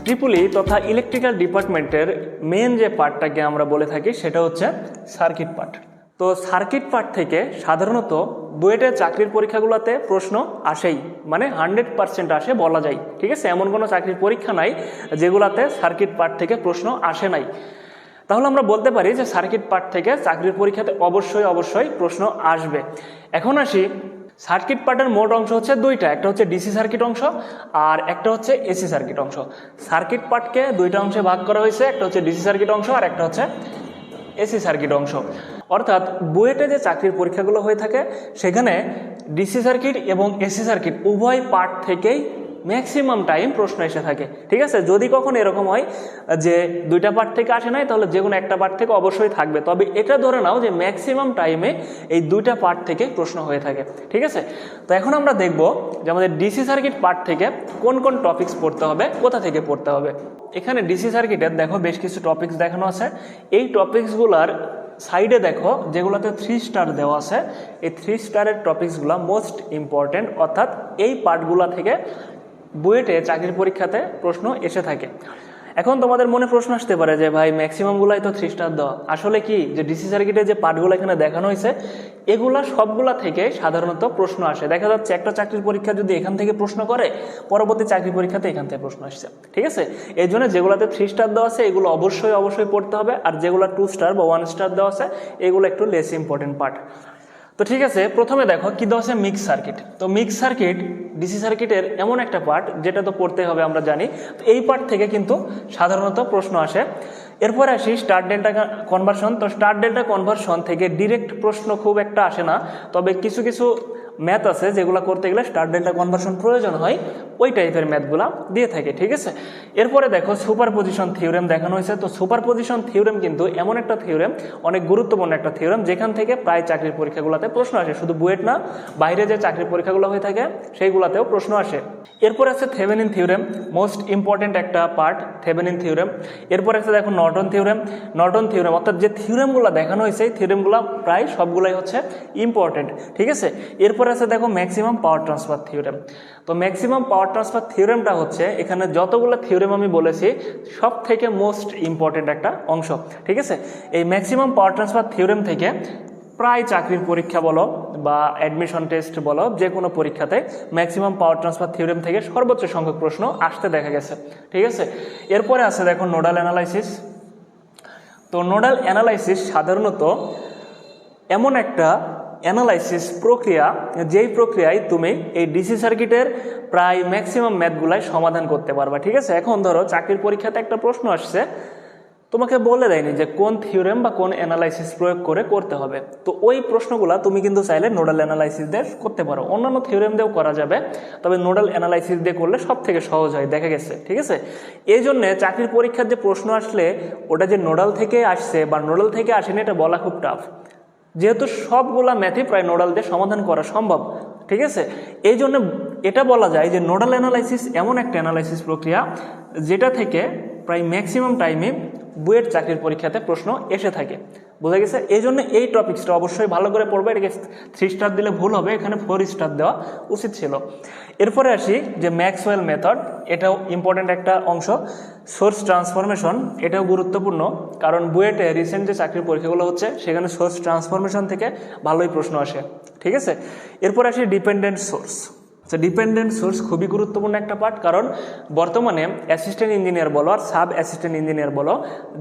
Triple ই তথা electrical ডিপার্টমেন্টের main যে পার্টটাকে আমরা বলে থাকি সেটা হচ্ছে সার্কিট পার্ট। তো সার্কিট পার্ট থেকে সাধারণত বুয়েটের চাকরির পরীক্ষাগুলোতে প্রশ্ন আসেই, মানে 100% আসে বলা যায়। ঠিক আছে, এমন কোনো চাকরির পরীক্ষা নাই যেগুলাতে সার্কিট পার্ট থেকে প্রশ্ন আসে নাই। তাহলে আমরা বলতে পারি যে সার্কিট পার্ট থেকে চাকরির পরীক্ষাতে অবশ্যই প্রশ্ন আসবে। এখন আসি, সার্কিট পার্টের মোট অংশ হচ্ছে দুইটা, একটা হচ্ছে ডিসি সার্কিট অংশ আর একটা হচ্ছে এসি সার্কিট অংশ। সার্কিট পার্টকে দুইটা অংশে ভাগ করা হয়েছে, একটা হচ্ছে ডিসি সার্কিট অংশ আর একটা হচ্ছে এসি সার্কিট অংশ। অর্থাৎ বুয়েটে যে চাকরির পরীক্ষাগুলো হয়ে থাকে সেখানে ডিসি সার্কিট এবং এসি সার্কিট উভয় পার্ট থেকেই ম্যাক্সিমাম টাইম প্রশ্ন এসে থাকে। ঠিক আছে, যদি কখনো এরকম হয় যে দুইটা পার্ট থেকে আসে নাই তাহলে যে কোনো একটা পার্ট থেকে অবশ্যই থাকবে, তবে এটা ধরে নাও যে ম্যাক্সিমাম টাইমে এই দুইটা পার্ট থেকে প্রশ্ন হয়ে থাকে। ঠিক আছে, তো এখন আমরা দেখব যে আমাদের ডিসি সার্কিট পার্ট থেকে কোন কোন টপিকস পড়তে হবে, কোথা থেকে পড়তে হবে। এখানে ডিসি সার্কিটের দেখো বেশ কিছু টপিকস দেখানো আছে। এই টপিকসগুলার সাইডে দেখো যেগুলোতে 3 স্টার দেওয়া আছে, এই 3 স্টারের টপিকসগুলো মোস্ট ইম্পর্টেন্ট, অর্থাৎ এই পার্টগুলো থেকে বুয়েটে চাকরির পরীক্ষাতে প্রশ্ন এসে থাকে। এখন তোমাদের মনে প্রশ্ন আসতে পারে যে ভাই ম্যাক্সিমামগুলাই তো 3 স্টার দেওয়া, আসলে কি যে ডিসি সার্কিটের যে পার্টগুলো এখানে দেখানো হয়েছে এগুলা সবগুলা থেকে সাধারণত প্রশ্ন আসে। দেখা যাচ্ছে একটা চাকরির পরীক্ষা যদি এখান থেকে প্রশ্ন করে, পরবর্তী চাকরির পরীক্ষাতে এখান থেকে প্রশ্ন আসছে। ঠিক আছে, এই জন্য যেগুলোতে 3 স্টার দেওয়া আছে এগুলো অবশ্যই পড়তে হবে, আর যেগুলো 2 স্টার বা 1 স্টার দেওয়া আছে এগুলো একটু লেস ইম্পর্টেন্ট পার্ট। তো ঠিক আছে, প্রথমে দেখো কি দেওয়া আছে, মিক্স সার্কিট। তো মিক্স সার্কিট ডিসি সার্কিটের এমন একটা পার্ট যেটা তো পড়তে হবে আমরা জানি। তো এই পার্ট থেকে কিন্তু সাধারণত প্রশ্ন আসে। এরপরে আসি স্টার ডেল্টা কনভার্সন। তো স্টার ডেল্টা কনভার্সন থেকে ডিরেক্ট প্রশ্ন খুব একটা আসে না, তবে কিছু কিছু ম্যাথ আছে যেগুলো করতে গেলে স্টার ডেল্টা কনভার্সন প্রয়োজন হয়, ওই টাইপের ম্যাথগুলা দিয়ে থাকে। ঠিক আছে, এরপরে দেখো সুপার পজিশন থিওরেম দেখানো হয়েছে। তো সুপার পজিশন থিওরেম কিন্তু এমন একটা থিওরেম, অনেক গুরুত্বপূর্ণ একটা থিওরেম, যেখান থেকে প্রায় চাকরির পরীক্ষাগুলোতে প্রশ্ন আসে। শুধু বুয়েট না, বাইরে যে চাকরির পরীক্ষাগুলো হয়ে থাকে সেইগুলোতেও প্রশ্ন আসে। এরপর আছে থেভেনিন থিওরেম, মোস্ট ইম্পর্টেন্ট একটা পার্ট থেভেনিন থিওরেম। এরপর আছে দেখো নর্টন থিওরেম। নর্টন থিওরেম অর্থাৎ যে থিওরেমগুলো দেখানো হয়েছে এই থিওরেমগুলো প্রায় সবগুলাই হচ্ছে ইম্পর্টেন্ট। ঠিক আছে, এরপর আছে দেখো ম্যাক্সিমাম পাওয়ার ট্রান্সফার থিওরেম। তো ম্যাক্সিমাম পাওয়ার ট্রান্সফার থিওরেমটা হচ্ছে এখানে যতগুলো থিওরেম আমি বলেছি সব থেকে মোস্ট ইম্পর্টেন্ট একটা অংশ। ঠিক আছে, এই ম্যাক্সিমাম পাওয়ার ট্রান্সফার থিওরেম থেকে প্রায় চাকরির পরীক্ষা বলো বা অ্যাডমিশন টেস্ট বলো, যে কোনো পরীক্ষাতে ম্যাক্সিমাম পাওয়ার ট্রান্সফার থিওরেম থেকে সর্বোচ্চ সংখ্যক প্রশ্ন আসতে দেখা গেছে। ঠিক আছে, এরপরে আছে দেখো নোডাল অ্যানালাইসিস। তো নোডাল অ্যানালাইসিস সাধারণত এমন একটা অ্যানালাইসিস প্রক্রিয়া যেই প্রক্রিয়ায় তুমি এই ডিসি সার্কিটের প্রায় ম্যাক্সিমাম ম্যাথগুলাই সমাধান করতে পারবা। ঠিক আছে, এখন ধরো চাকরির পরীক্ষাতে একটা প্রশ্ন আসছে, তোমাকে বলে দেয়নি যে কোন থিওরেম বা কোন অ্যানালাইসিস প্রয়োগ করে করতে হবে। তো ওই প্রশ্নগুলা তুমি কিন্তু চাইলে নোডাল অ্যানালাইসিস দিয়ে করতে পারো, অন্যান্য থিওরেম দিয়েও করা যাবে, তবে নোডাল অ্যানালাইসিস দিয়ে করলে সব থেকে সহজ হয় দেখা গেছে। ঠিক আছে, এই জন্যে চাকরির পরীক্ষার যে প্রশ্ন আসলে ওটা যে নোডাল থেকে আসছে বা নোডাল থেকে আসেনি এটা বলা খুব টাফ, যেহেতু সবগুলা ম্যাথই প্রায় নোডাল দিয়ে সমাধান করা সম্ভব। ঠিক আছে, এই জন্য এটা বলা যায় যে নোডাল অ্যানালাইসিস এমন একটা অ্যানালাইসিস প্রক্রিয়া যেটা থেকে প্রায় ম্যাক্সিমাম টাইমে বুয়েট চাকরির পরীক্ষাতে প্রশ্ন এসে থাকে। বোঝা গেছে, এই জন্য এই টপিক্সটা অবশ্যই ভালো করে পড়বে। এটাকে 3 স্টার দিলে ভুল হবে, এখানে 4 স্টার দেওয়া উচিত ছিল। এরপরে আসি যে ম্যাক্সওয়েল মেথড, এটাও ইম্পর্টেন্ট একটা অংশ। সোর্স ট্রান্সফরমেশন, এটাও গুরুত্বপূর্ণ, কারণ বুয়েটে রিসেন্ট যে চাকরির পরীক্ষাগুলো হচ্ছে সেখানে সোর্স ট্রান্সফরমেশন থেকে ভালোই প্রশ্ন আসে। ঠিক আছে, এরপর আসি ডিপেন্ডেন্ট সোর্স। তো ডিপেন্ডেন্ট সোর্স খুবই গুরুত্বপূর্ণ একটা পার্ট, কারণ বর্তমানে অ্যাসিস্ট্যান্ট ইঞ্জিনিয়ার বলো আর সাব অ্যাসিস্ট্যান্ট ইঞ্জিনিয়ার বলো,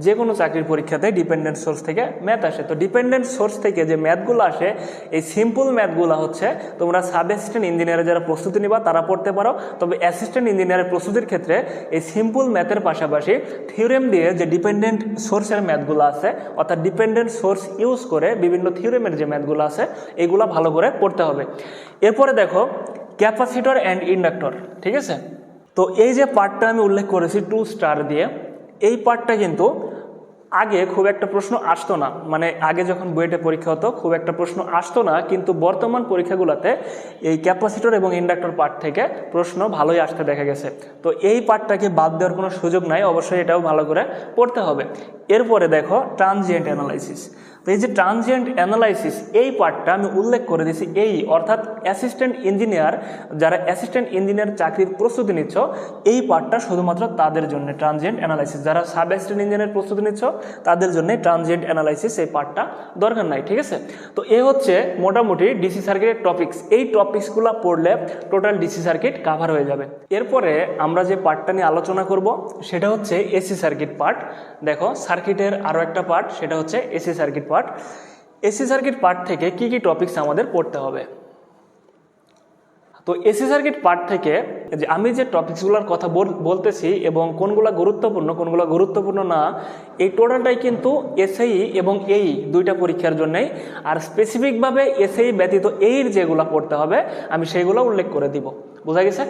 যে কোনো চাকরির পরীক্ষাতে ডিপেন্ডেন্ট সোর্স থেকে ম্যাথ আসে। তো ডিপেন্ডেন্ট সোর্স থেকে যে ম্যাথগুলো আসে এই সিম্পল ম্যাথগুলো হচ্ছে তোমরা সাব অ্যাসিস্ট্যান্ট ইঞ্জিনিয়ারে যারা প্রস্তুতি নিবা তারা পড়তে পারো, তবে অ্যাসিস্ট্যান্ট ইঞ্জিনিয়ারের প্রস্তুতির ক্ষেত্রে এই সিম্পল ম্যাথের পাশাপাশি থিওরেম দিয়ে যে ডিপেন্ডেন্ট সোর্সের ম্যাথগুলো আছে, অর্থাৎ ডিপেন্ডেন্ট সোর্স ইউজ করে বিভিন্ন থিওরেমের যে ম্যাথগুলো আছে এগুলো ভালো করে পড়তে হবে। এরপরে দেখো ক্যাপাসিটর অ্যান্ড ইন্ডাক্টর। ঠিক আছে, তো এই যে পার্টটা আমি উল্লেখ করেছি 2 স্টার দিয়ে, এই পার্টটা কিন্তু আগে খুব একটা প্রশ্ন আসতো না, মানে আগে যখন বুয়েটে পরীক্ষা হতো খুব একটা প্রশ্ন আসতো না, কিন্তু বর্তমান পরীক্ষাগুলোতে এই ক্যাপাসিটর এবং ইন্ডাক্টর পার্ট থেকে প্রশ্ন ভালোই আসতে দেখা গেছে। তো এই পার্টটাকে বাদ দেওয়ার কোনো সুযোগ নাই, অবশ্যই এটাও ভালো করে পড়তে হবে। এরপরে দেখো ট্রানজিয়েন্ট অ্যানালাইসিস। তো এই যে ট্রানজিয়েন্ট অ্যানালাইসিস এই পার্টটা আমি উল্লেখ করে দিয়েছি, এই অর্থাৎ অ্যাসিস্ট্যান্ট ইঞ্জিনিয়ার, যারা অ্যাসিস্ট্যান্ট ইঞ্জিনিয়ার চাকরির প্রস্তুতি নিচ্ছ এই পার্টটা শুধুমাত্র তাদের জন্য ট্রানজিয়েন্ট অ্যানালাইসিস। যারা সাব অ্যাসিস্ট্যান্ট ইঞ্জিনিয়ার প্রস্তুতি নিচ্ছ তাদের জন্য ট্রানজিয়েন্ট অ্যানালাইসিস এই পার্টটা দরকার নাই, ঠিক আছে। তো এ হচ্ছে মোটামুটি ডিসি সার্কিটের টপিকস। এই টপিকসগুলো পড়লে টোটাল ডিসি সার্কিট কাভার হয়ে যাবে। এরপরে আমরা যে পার্টটা নিয়ে আলোচনা করব সেটা হচ্ছে এসি সার্কিট পার্ট। দেখো সার্কিটের আরও একটা পার্ট, সেটা হচ্ছে AC circuit part. AC circuit part থেকে কি কি টপিকস আমাদের পড়তে হবে? তো এসি সার্কিট পার্ট থেকে যে আমি যে টপিকসগুলোর কথা বলতেছি এবং কোনগুলো গুরুত্বপূর্ণ কোনগুলো গুরুত্বপূর্ণ না, এই টোটালটাই কিন্তু এসএই এবং এই দুইটা পরীক্ষার জন্যই। আর স্পেসিফিকভাবে এসএই ব্যতীত এইর যেগুলো পড়তে হবে আমি সেইগুলো উল্লেখ করে দিব। বোঝা গেছে?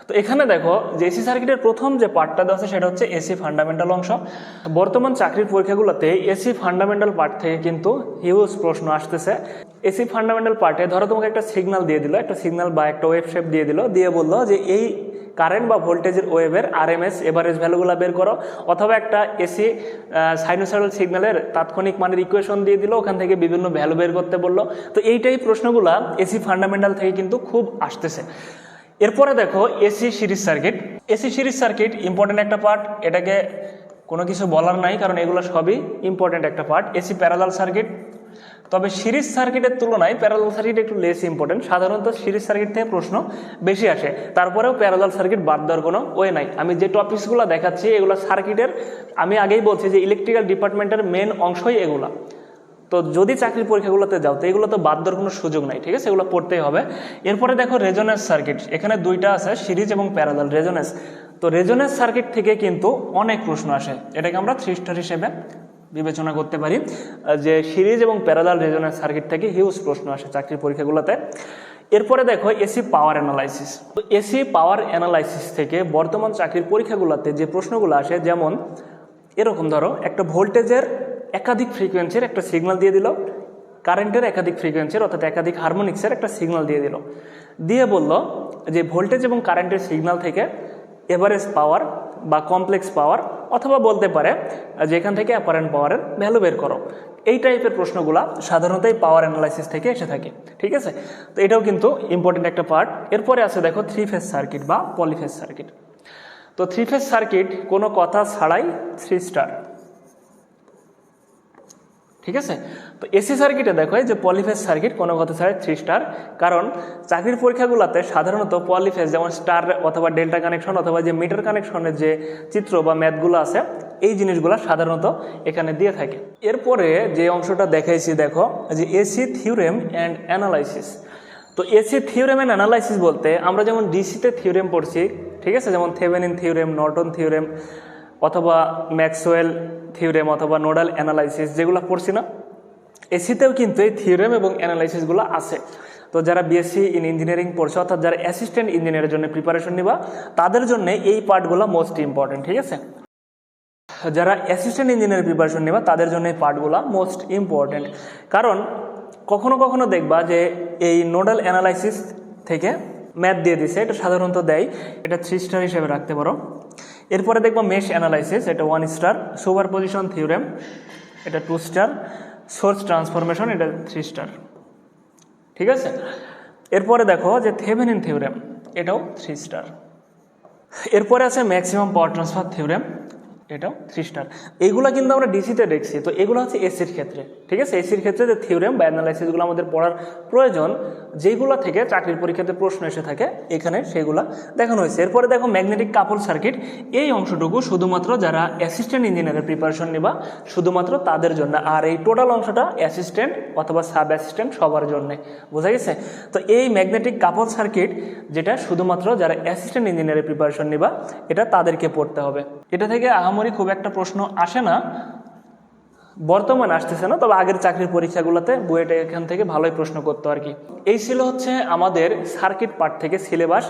তো এখানে দেখো যে এসি সার্কিটের প্রথম যে পার্টটা দেওয়া আছে সেটা হচ্ছে এসি ফান্ডামেন্টাল অংশ। বর্তমান চাকরির পরীক্ষাগুলোতে এসি ফান্ডামেন্টাল পার্ট থেকে কিন্তু হিউজ প্রশ্ন আসতেছে। এসি ফান্ডামেন্টাল পার্টে ধরো তোমাকে একটা সিগন্যাল দিয়ে দিল, একটা সিগন্যাল বা একটা ওয়েভ শেপ দিয়ে দিল, দিয়ে বললো যে এই কারেন্ট বা ভোল্টেজের ওয়েভের আরএমএস এভারেজ ভ্যালুগুলো বের করো, অথবা একটা এসি সাইনোসয়েডাল সিগন্যালের তাৎক্ষণিক মানের ইকুয়েশন দিয়ে দিল, ওখান থেকে বিভিন্ন ভ্যালু বের করতে বললো। তো এইটাই প্রশ্নগুলো এসি ফান্ডামেন্টাল থেকে কিন্তু খুব আসতেছে। এরপরে দেখো AC series circuit. AC series circuit important একটা পার্ট, এটাকে কোনো কিছু বলার নাই কারণ এগুলো সবই ইম্পর্টেন্ট একটা পার্ট। এসি প্যারালাল সার্কিট, তবে সিরিজ সার্কিটের তুলনায় প্যারালাল সার্কিট একটু লেস ইম্পর্টেন্ট। সাধারণত সিরিজ সার্কিট থেকে প্রশ্ন বেশি আসে, তারপরেও প্যারালাল সার্কিট বাদ দেওয়ার কোনো ওয়ে নাই। আমি যে টপিকসগুলো দেখাচ্ছি এগুলো সার্কিটের, আমি আগেই বলছি যে ইলেকট্রিক্যাল ডিপার্টমেন্টের মেন অংশই এগুলা। তো যদি চাকরির পরীক্ষাগুলোতে যাও তো এগুলো তো বাদ দেওয়ার কোনো সুযোগ নাই, ঠিক আছে, এগুলো পড়তেই হবে। এরপরে দেখো রেজোনেন্স সার্কিট, এখানে দুইটা আছে সিরিজ এবং প্যারালাল রেজোনেন্স। তো রেজোনেন্স সার্কিট থেকে কিন্তু অনেক প্রশ্ন আসে, এটাকে আমরা 3 স্টার হিসেবে বিবেচনা করতে পারি যে সিরিজ এবং প্যারালাল রেজোনেন্স সার্কিট থেকে হিউজ প্রশ্ন আসে চাকরির পরীক্ষাগুলোতে। এরপরে দেখো এসি পাওয়ার অ্যানালাইসিস। তো এসি পাওয়ার অ্যানালাইসিস থেকে বর্তমান চাকরির পরীক্ষাগুলোতে যে প্রশ্নগুলো আসে, যেমন এরকম ধরো একটা ভোল্টেজের একাধিক ফ্রিকোয়েন্সির একটা সিগন্যাল দিয়ে দিল, কারেন্টের একাধিক ফ্রিকোয়েন্সির অর্থাৎ একাধিক হারমোনিক্সের একটা সিগন্যাল দিয়ে দিল, দিয়ে বলল যে ভোল্টেজ এবং কারেন্টের সিগন্যাল থেকে এভারেজ পাওয়ার বা কমপ্লেক্স পাওয়ার অথবা বলতে পারে যে এখান থেকে অ্যাপারেন্ট পাওয়ারের ভ্যালু বের করো। এই টাইপের প্রশ্নগুলো সাধারণত এই পাওয়ার অ্যানালাইসিস থেকে এসে থাকে, ঠিক আছে। তো এটাও কিন্তু ইম্পর্টেন্ট একটা পার্ট। এরপরে আছে দেখো 3 ফেজ সার্কিট বা পলিফেজ সার্কিট। তো 3 ফেজ সার্কিট কোনো কথা ছাড়াই 3 স্টার, ঠিক আছে। তো এসি সার্কিটে দেখো যে পলিফেজ সার্কিট কোনো কথা ছাড়াই 3 স্টার, কারণ চাকরির পরীক্ষাগুলোতে সাধারণত পলিফেজ যেমন স্টার অথবা ডেল্টা কানেকশন অথবা যে মিটার কানেকশনের যে চিত্র বা ম্যাথগুলো আছে এই জিনিসগুলো সাধারণত এখানে দিয়ে থাকে। এরপরে যে অংশটা দেখাইছি দেখো যে এসি থিওরেম অ্যান্ড অ্যানালাইসিস। তো এসি থিওরেম অ্যান্ড অ্যানালাইসিস বলতে আমরা যেমন ডিসিতে থিওরেম পড়ছি, ঠিক আছে, যেমন থেভেনিন থিওরেম, নর্টন থিওরেম অথবা ম্যাক্সওয়েল থিওরেম অথবা নোডাল অ্যানালাইসিস যেগুলো পড়ছি না, এসিতেও কিন্তু এই থিওরেম এবং অ্যানালাইসিসগুলো আছে। তো যারা বিএসসি ইন ইঞ্জিনিয়ারিং পড়ছে অর্থাৎ যারা অ্যাসিস্ট্যান্ট ইঞ্জিনিয়ারের জন্য প্রিপারেশন নিবা তাদের জন্য এই পার্টগুলো মোস্ট ইম্পর্টেন্ট, ঠিক আছে। যারা অ্যাসিস্ট্যান্ট ইঞ্জিনিয়ারের প্রিপারেশন নিবা তাদের জন্য এই পার্টগুলো মোস্ট ইম্পর্টেন্ট, কারণ কখনো কখনো দেখবা যে এই নোডাল অ্যানালাইসিস থেকে ম্যাথ দিয়ে দিছে, এটা সাধারণত দেয়, এটা 3 স্টার হিসেবে রাখতে পারো। এরপরে দেখবো মেশ অ্যানালাইসিস, এটা 1 স্টার। সুপার পজিশন থিওরেম, এটা 2 স্টার। সোর্স ট্রান্সফরমেশন, এটা 3 স্টার, ঠিক আছে। এরপরে দেখো যে থেভেনিন থিওরেম, এটাও 3 স্টার। এরপরে আছে ম্যাক্সিমাম পাওয়ার ট্রান্সফার থিওরেম, এটাও 3 স্টার। এইগুলো কিন্তু আমরা ডিসিতে দেখছি, তো এগুলো হচ্ছে এসির ক্ষেত্রে, ঠিক আছে। এসির ক্ষেত্রে যে থিওরেম বা অ্যানালাইসিসগুলো আমাদের পড়ার প্রয়োজন, যেগুলো থেকে চাকরির পরীক্ষাতে প্রশ্ন এসে থাকে এখানে সেগুলো দেখানো হয়েছে। এরপরে দেখো ম্যাগনেটিক কাপল সার্কিট, এই অংশটুকু শুধুমাত্র যারা অ্যাসিস্ট্যান্ট ইঞ্জিনিয়ারের প্রিপারেশন নিবা শুধুমাত্র তাদের জন্য, আর এই টোটাল অংশটা অ্যাসিস্ট্যান্ট অথবা সাব অ্যাসিস্ট্যান্ট সবার জন্য, বোঝা গেছে। তো এই ম্যাগনেটিক কাপল সার্কিট যেটা শুধুমাত্র যারা অ্যাসিস্ট্যান্ট ইঞ্জিনিয়ারের প্রিপারেশন নিবা এটা তাদেরকে পড়তে হবে। এটা থেকে আহামরি খুব একটা প্রশ্ন আসে না, বর্তমানে আসতেছে না, তবে আগের চাকরির পরীক্ষাগুলোতে বুয়েটে এখান থেকে ভালোই প্রশ্ন করতো আর কি। এই ছিল হচ্ছে আমাদের সার্কিট পার্ট থেকে সিলেবাস।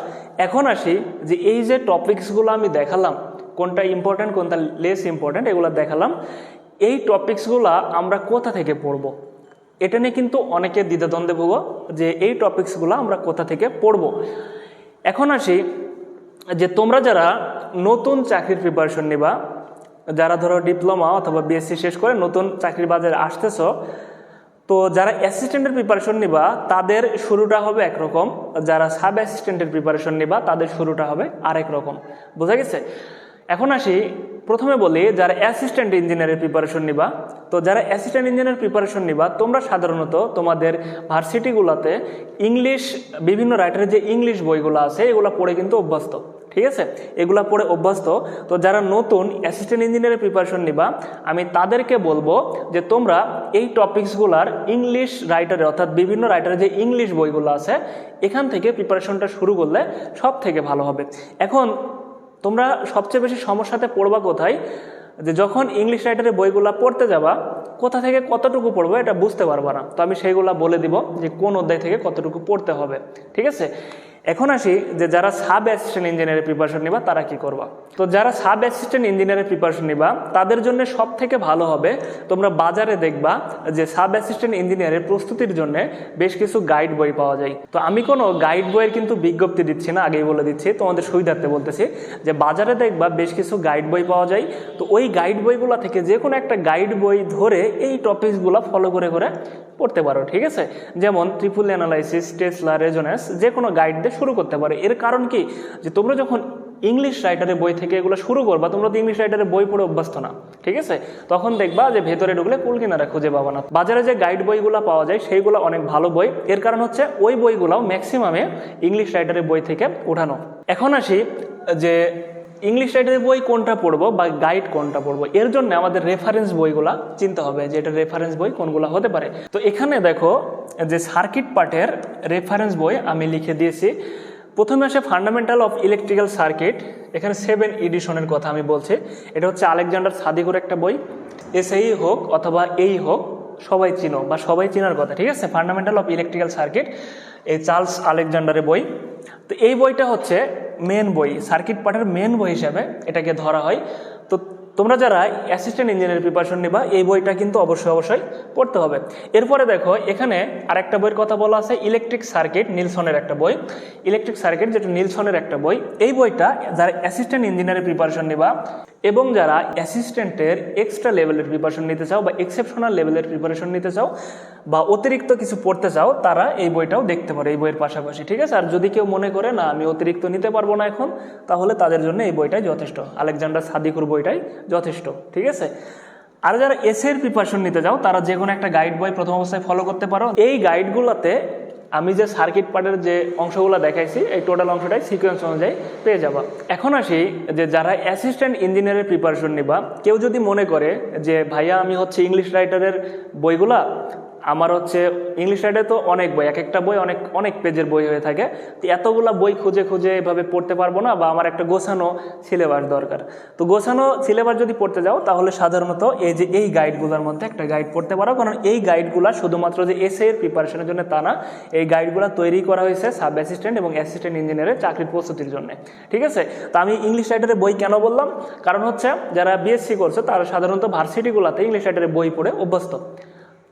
এখন আসি যে এই যে টপিকসগুলো আমি দেখালাম, কোনটা ইম্পর্টেন্ট কোনটা লেস ইম্পর্টেন্ট এগুলো দেখালাম, এই টপিকসগুলো আমরা কোথা থেকে পড়বো এটা নিয়ে কিন্তু অনেকে দ্বিধাদ্বন্দ্বে ভোগো যে এই টপিকসগুলো আমরা কোথা থেকে পড়বো। এখন আসি যে তোমরা যারা নতুন চাকরির প্রিপারেশন নিবা যারা ধরো ডিপ্লোমা অথবা বিএসসি শেষ করে নতুন চাকরির বাজারে আসতেছো, তো যারা অ্যাসিস্ট্যান্টের প্রিপারেশন নিবা তাদের শুরুটা হবে একরকম, যারা সাব অ্যাসিস্ট্যান্টের প্রিপারেশন নিবা তাদের শুরুটা হবে আরেক রকম। বোঝা গেছে? এখন আসি, প্রথমে বলি যারা অ্যাসিস্ট্যান্ট ইঞ্জিনিয়ারের প্রিপারেশন নিবা। তো যারা অ্যাসিস্ট্যান্ট ইঞ্জিনিয়ার প্রিপারেশন নিবা, তোমরা সাধারণত তোমাদের ভার্সিটিগুলোতে ইংলিশ, বিভিন্ন রাইটারের যে ইংলিশ বইগুলো আছে এগুলো পড়ে কিন্তু অভ্যস্ত, ঠিক আছে? এগুলা পড়ে অভ্যস্ত। তো যারা নতুন অ্যাসিস্ট্যান্ট ইঞ্জিনিয়ারের প্রিপারেশন নিবা, আমি তাদেরকে বলবো যে তোমরা এই টপিকসগুলার ইংলিশ রাইটারে, অর্থাৎ বিভিন্ন রাইটারের যে ইংলিশ বইগুলো আছে এখান থেকে প্রিপারেশনটা শুরু করলে সব থেকে ভালো হবে। এখন তোমরা সবচেয়ে বেশি সমস্যাতে পড়বা কোথায়, যে যখন ইংলিশ রাইটারের বইগুলা পড়তে যাবা কোথা থেকে কতটুকু পড়বো এটা বুঝতে পারবা না। তো আমি সেইগুলা বলে দিব যে কোন অধ্যায় থেকে কতটুকু পড়তে হবে, ঠিক আছে? এখন আসি যে যারা সাব অ্যাসিস্ট্যান্ট ইঞ্জিনিয়ারের প্রিপারেশন নিবা তারা কি করবা। তো যারা সাব অ্যাসিস্ট্যান্ট ইঞ্জিনিয়ারের প্রিপারেশন নিবা তাদের জন্য সব থেকে ভালো হবে তোমরা বাজারে দেখবা যে সাব অ্যাসিস্ট্যান্ট ইঞ্জিনিয়ারের প্রস্তুতির জন্য বেশ কিছু গাইড বই পাওয়া যায়। তো আমি কোনো গাইড বইয়ের কিন্তু বিজ্ঞপ্তি দিচ্ছি না, আগেই বলে দিচ্ছি, তোমাদের সুবিধার্থে বলতেছি যে বাজারে দেখবা বেশ কিছু গাইড বই পাওয়া যায়। তো ওই গাইড বইগুলো থেকে যে কোনো একটা গাইড বই ধরে এই টপিকসগুলো ফলো করে করে পড়তে পারো, ঠিক আছে? যেমন ট্রিপল অ্যানালাইসিস, টেসলা, রেজোনেন্স, যে কোনো গাইড দিয়ে শুরু করতে পারো। এর কারণ কি, যে তোমরা যখন ইংলিশ রাইটারের বই থেকে এগুলো শুরু করবা, তোমরা তো ইংলিশ রাইটারের বই পড়ে অভ্যস্ত না, ঠিক আছে? তখন দেখবা যে ভেতরে ঢুকলে কুল কিনারা খুঁজে পাবা না। বাজারে যে গাইড বইগুলো পাওয়া যায় সেইগুলো অনেক ভালো বই। এর কারণ হচ্ছে ওই বইগুলোও ম্যাক্সিমামে ইংলিশ রাইটারের বই থেকে উঠানো। এখন আসি যে ইংলিশ রাইটারের বই কোনটা পড়বো বা গাইড কোনটা পড়বো, এর জন্য আমাদের রেফারেন্স বইগুলা চিনতে হবে যে এটা রেফারেন্স বই কোনগুলা হতে পারে। তো এখানে দেখো যে সার্কিট পার্টের রেফারেন্স বই আমি লিখে দিয়েছি। প্রথমে আসে ফান্ডামেন্টাল অফ ইলেকট্রিক্যাল সার্কিট, এখানে 7 এডিশনের কথা আমি বলছি। এটা হচ্ছে আলেকজান্ডার সাদিকুর একটা বই, এসএই হোক অথবা এই হোক সবাই চিনো বা সবাই চেনার কথা, ঠিক আছে? ফান্ডামেন্টাল অফ ইলেকট্রিক্যাল সার্কিট, এই চার্লস আলেকজান্ডারের বই। তো এই বইটা হচ্ছে মেন বই, সার্কিট পার্টের মেন বই হিসাবে এটাকে ধরা হয়। তো তোমরা যারা অ্যাসিস্ট্যান্ট ইঞ্জিনিয়ারের প্রিপারেশন নিবা এই বইটা কিন্তু অবশ্যই পড়তে হবে। এরপরে দেখো এখানে আরেকটা বইয়ের কথা বলা আছে, ইলেকট্রিক সার্কিট, নিলসনের একটা বই। ইলেকট্রিক সার্কিট যেটা নিলসনের একটা বই, এই বইটা যারা অ্যাসিস্ট্যান্ট ইঞ্জিনিয়ারের প্রিপারেশন নিবা এবং যারা অ্যাসিস্ট্যান্টের এক্সট্রা লেভেলের প্রিপারেশন নিতে চাও বা এক্সেপশনাল লেভেলের প্রিপারেশন নিতে চাও বা অতিরিক্ত কিছু পড়তে চাও, তারা এই বইটাও দেখতে পারে এই বইয়ের পাশাপাশি, ঠিক আছে? আর যদি কেউ মনে করে না আমি অতিরিক্ত নিতে পারবো না এখন, তাহলে তাদের জন্য এই বইটাই যথেষ্ট, আলেকজান্ডার সাদিকুর বইটাই যথেষ্ট, ঠিক আছে? আর যারা এসএর প্রিপারেশন নিতে চাও তারা যে কোনো একটা গাইড বই প্রথম অবস্থায় ফলো করতে পারো। এই গাইডগুলোতে আমি যে সার্কিট পার্টের যে অংশগুলো দেখাইছি এই টোটাল অংশটাই সিকোয়েন্স অনুযায়ী পেয়ে যাবা। এখন আসি যে যারা অ্যাসিস্ট্যান্ট ইঞ্জিনিয়ারের প্রিপারেশন নিবা, কেউ যদি মনে করে যে ভাইয়া আমি হচ্ছে ইংলিশ রাইটারের বইগুলা, আমার হচ্ছে ইংলিশ রাইটারে তো অনেক বই, এক একটা বই অনেক অনেক পেজের বই হয়ে থাকে, তো এতগুলা বই খুঁজে খুঁজে এভাবে পড়তে পারবো না, বা আমার একটা গোছানো সিলেবাস দরকার। তো গোছানো সিলেবাস যদি পড়তে যাও তাহলে সাধারণত এই যে এই গাইডগুলোর মধ্যে একটা গাইড পড়তে পারো, কারণ এই গাইডগুলো শুধুমাত্র যে এসএ এর প্রিপারেশনের জন্য তা না, এই গাইডগুলো তৈরি করা হয়েছে সাব অ্যাসিস্ট্যান্ট এবং অ্যাসিস্ট্যান্ট ইঞ্জিনিয়ারের চাকরির প্রস্তুতির জন্য, ঠিক আছে? তো আমি ইংলিশ রাইটারের বই কেন বললাম, কারণ হচ্ছে যারা বিএসসি করছে তারা সাধারণত ভার্সিটিগুলোতে ইংলিশ রাইটারের বই পড়ে অভ্যস্ত।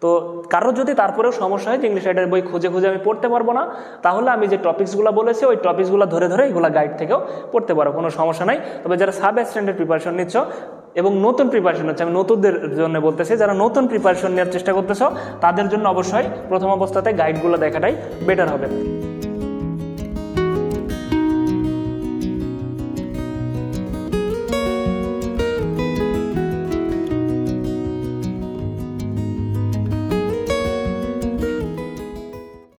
তো কারো যদি তারপরেও সমস্যা হয় যে ইংলিশ রাইটারের বই খুঁজে খুঁজে আমি পড়তে পারবো না, তাহলে আমি যে টপিকসগুলো বলেছি ওই টপিকসগুলো ধরে ধরে এগুলো গাইড থেকেও পড়তে পারো, কোনো সমস্যা নাই। তবে যারা সাব অ্যাসিস্ট্যান্টের প্রিপারেশন নিচ্ছ এবং নতুন প্রিপারেশন হচ্ছে, আমি নতুনদের জন্য বলতেছি, যারা নতুন প্রিপারেশন নেওয়ার চেষ্টা করতেছ তাদের জন্য অবশ্যই প্রথম অবস্থাতে গাইডগুলো দেখাটাই বেটার হবে।